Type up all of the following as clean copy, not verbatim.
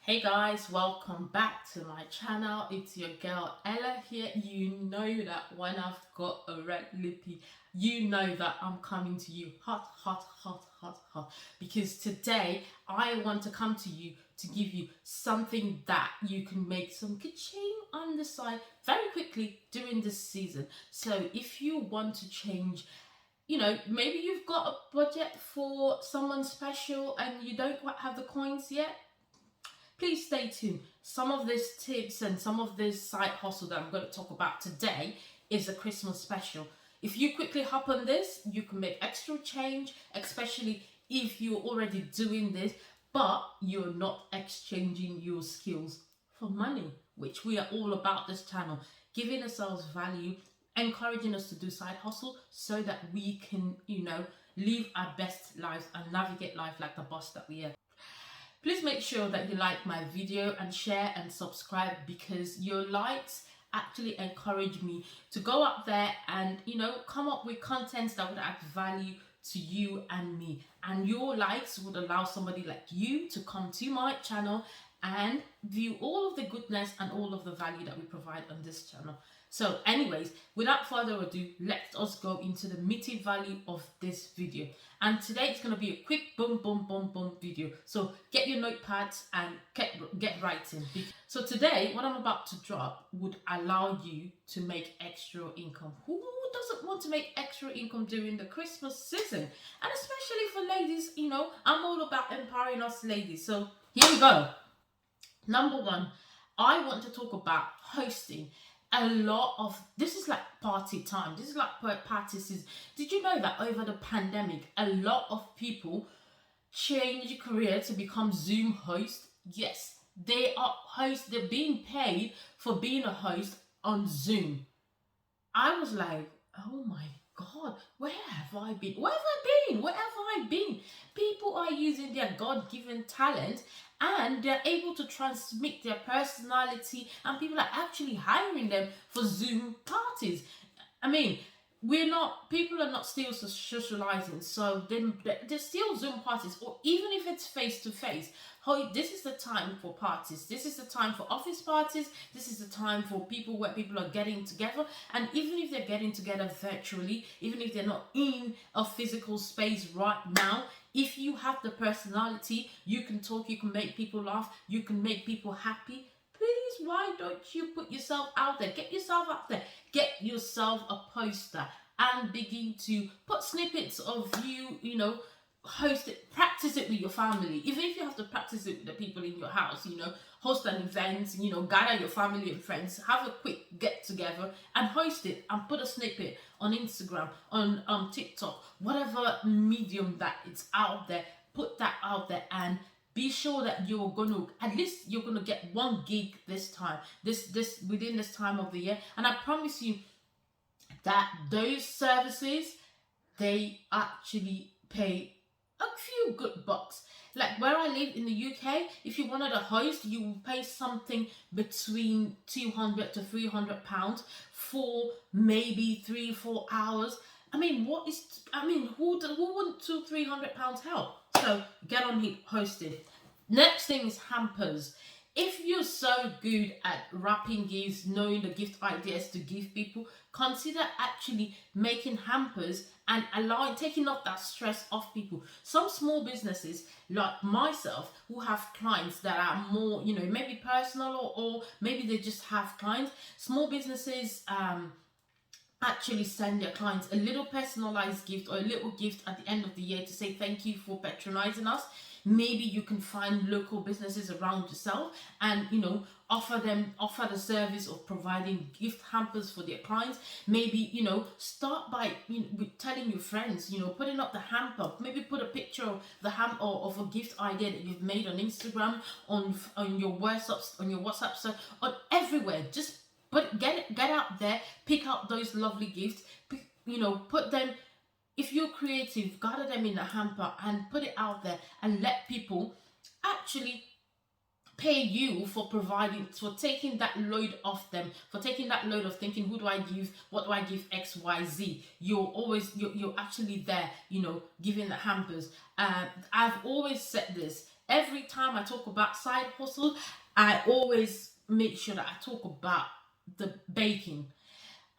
Hey guys, welcome back to my channel. It's your girl Ella here. You know that when I've got a red lippy, you know that I'm coming to you hot, hot, hot, hot, hot. Because today I want to come to you to give you something that you can make some ka-ching on the side very quickly during this season. So if you want to change, maybe you've got a budget for someone special and you don't quite have the coins yet, please stay tuned. Some of these tips and some of this side hustle that I'm going to talk about today is a Christmas special. If you quickly hop on this, you can make extra change, especially if you're already doing this, but you're not exchanging your skills for money, which we are all about this channel, giving ourselves value, encouraging us to do side hustle so that we can, live our best lives and navigate life like the boss that we are. Please make sure that you like my video and share and subscribe, because your likes actually encourage me to go up there and come up with content that would add value to you and me. And your likes would allow somebody like you to come to my channel and view all of the goodness and all of the value that we provide on this channel. So anyways, without further ado, let us go into the meaty value of this video. And today it's going to be a quick boom, boom, boom, boom video. So get your notepads and get writing. So today, what I'm about to drop would allow you to make extra income. Who doesn't want to make extra income during the Christmas season? And especially for ladies, I'm all about empowering us ladies. So here we go. Number one, I want to talk about hosting. A lot of this is like party time. This is like party season. Did you know that over the pandemic, a lot of people change career to become Zoom host? Yes, they are hosts. They're being paid for being a host on Zoom. I was like, oh my God, where have I been? Where have I been? Where have I been? People are using their God-given talent and they're able to transmit their personality, and people are actually hiring them for Zoom parties. I mean, people are not still socializing, so there's still Zoom parties, or even if it's face to face. This is the time for parties. This is the time for office parties. This is the time for people where people are getting together. And even if they're getting together virtually, even if they're not in a physical space right now, if you have the personality, you can talk, you can make people laugh, you can make people happy. Please, why don't you put yourself out there? Get yourself out there. Get yourself a poster and begin to put snippets of you, host it, practice it with your family. Even if you have to practice it with the people in your house, host an event, gather your family and friends, have a quick get together and host it and put a snippet on Instagram, on TikTok, whatever medium that it's out there, put that out there and be sure that you're gonna get one gig this time, this within this time of the year. And I promise you that those services, they actually pay a few good bucks. Like where I live in the UK, if you wanted a host, you will pay something between £200 to £300 for maybe 3-4 hours. I mean, who wouldn't £200-300 help? So get on it, host it. Next thing is hampers. If you're so good at wrapping gifts, knowing the gift ideas to give people, consider actually making hampers and taking off that stress off people. Some small businesses like myself who have clients that are more, maybe personal or maybe they just have clients. Small businesses actually send their clients a little personalized gift or a little gift at the end of the year to say thank you for patronizing us. Maybe you can find local businesses around yourself and offer the service of providing gift hampers for their clients. Maybe start by with telling your friends, putting up the hamper. Maybe put a picture of the hamper or of a gift idea that you've made on Instagram, on your WhatsApp, so on everywhere. Just get out there, pick out those lovely gifts, put them. If you're creative, gather them in a hamper and put it out there and let people actually pay you for taking that load off them, for taking that load of thinking, who do I give, what do I give, X, Y, Z. You're actually there, giving the hampers. I've always said this, Every time I talk about side hustles, I always make sure that I talk about the baking.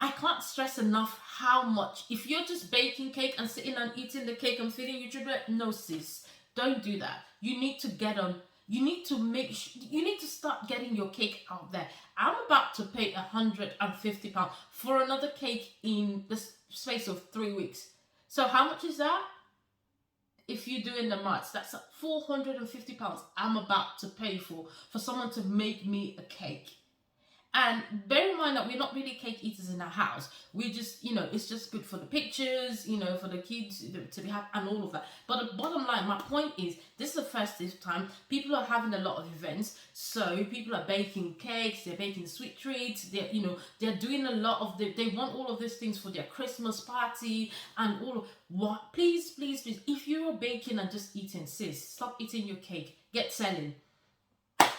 I can't stress enough how much, if you're just baking cake and sitting and eating the cake and feeding your children, no, sis, don't do that. You need to get on. You need to you need to start getting your cake out there. I'm about to pay £150 for another cake in the space of 3 weeks. So how much is that? If you're doing the maths, that's £450 I'm about to pay for someone to make me a cake. And bear in mind that we're not really cake eaters in our house. We just, it's just good for the pictures, for the kids to be happy and all of that. But the bottom line, my point is, this is a festive time. People are having a lot of events. So people are baking cakes, they're baking sweet treats, they're doing a lot of they want all of these things for their Christmas party and all of what. Please, please, please, if you're baking and just eating, sis, stop eating your cake. Get selling.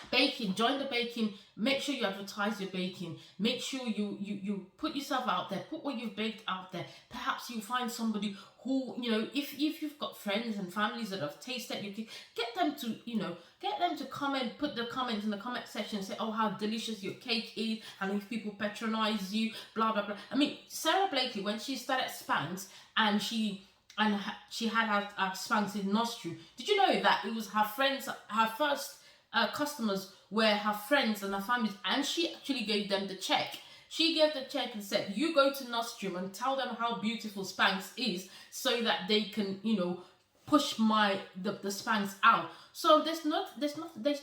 Baking, join the baking. Make sure you advertise your baking. Make sure you put yourself out there. Put what you've baked out there. Perhaps you find somebody who, if you've got friends and families that have tasted your cake, get them to comment. Put the comments in the comment section. Say, oh, how delicious your cake is, and if people patronize you, blah blah blah. I mean, Sarah Blakely, when she started Spanx and she had her Spanx in Nostrum, did you know that it was her friends, her first customers were her friends and her families, and she actually gave them the check. She gave the check and said, you go to Nostrum and tell them how beautiful Spanx is, so that they can, push the Spanx out. So there's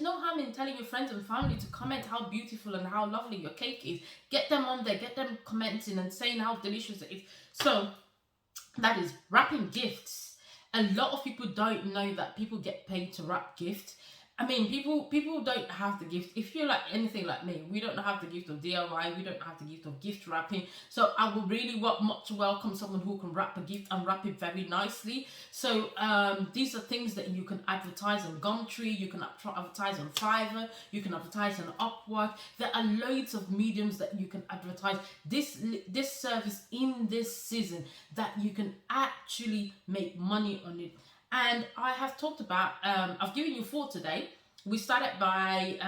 no harm in telling your friends and family to comment how beautiful and how lovely your cake is. Get them on there, get them commenting and saying how delicious it is. So that is wrapping gifts. A lot of people don't know that people get paid to wrap gifts. I mean, people don't have the gift. If you're like anything like me, we don't have the gift of DIY. We don't have the gift of gift wrapping. So I would really much welcome someone who can wrap a gift and wrap it very nicely. So these are things that you can advertise on Gumtree. You can advertise on Fiverr. You can advertise on Upwork. There are loads of mediums that you can advertise this service in this season that you can actually make money on it. And I have talked about, I've given you 4 today. We started by,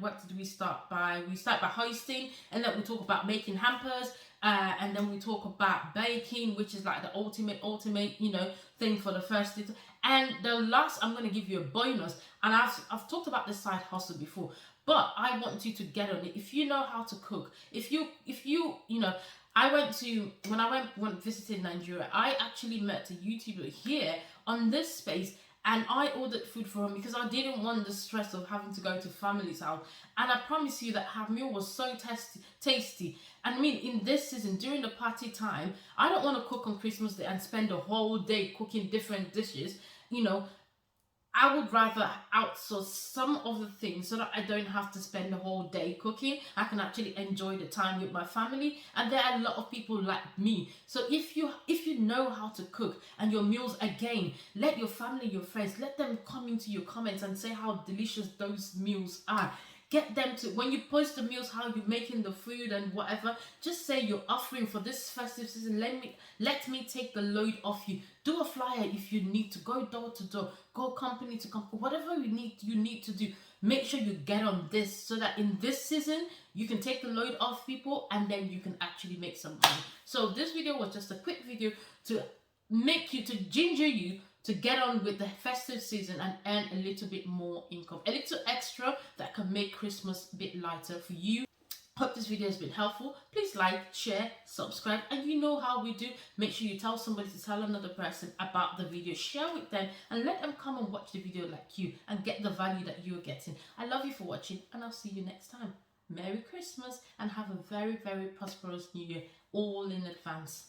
what did we start by? We start by hosting, and then we talk about making hampers, and then we talk about baking, which is like the ultimate, thing for the first little. And the last, I'm going to give you a bonus, and I've talked about this side hustle before, but I want you to get on it. If you know how to cook, if you when I went visiting Nigeria, I actually met a YouTuber here on this space, and I ordered food for him because I didn't want the stress of having to go to family's house. And I promise you that her meal was so tasty. And I mean, in this season, during the party time, I don't want to cook on Christmas Day and spend a whole day cooking different dishes. I would rather outsource some of the things so that I don't have to spend the whole day cooking. I can actually enjoy the time with my family, and there are a lot of people like me. So if you know how to cook, and your meals, again, let your family, your friends, let them come into your comments and say how delicious those meals are. Get them to, when you post the meals, how you're making the food and whatever, just say you're offering for this festive season. Let me take the load off you. Do a flyer if you need to. Go door to door. Go company to company. Whatever you need to do. Make sure you get on this, so that in this season, you can take the load off people, and then you can actually make some money. So this video was just a quick video to ginger you to get on with the festive season and earn a little bit more income, a little extra that can make Christmas a bit lighter for you. Hope this video has been helpful. Please like, share, subscribe, and you know how we do. Make sure you tell somebody to tell another person about the video. Share with them and let them come and watch the video like you and get the value that you're getting. I love you for watching, and I'll see you next time. Merry Christmas and have a very, very prosperous New Year, all in advance.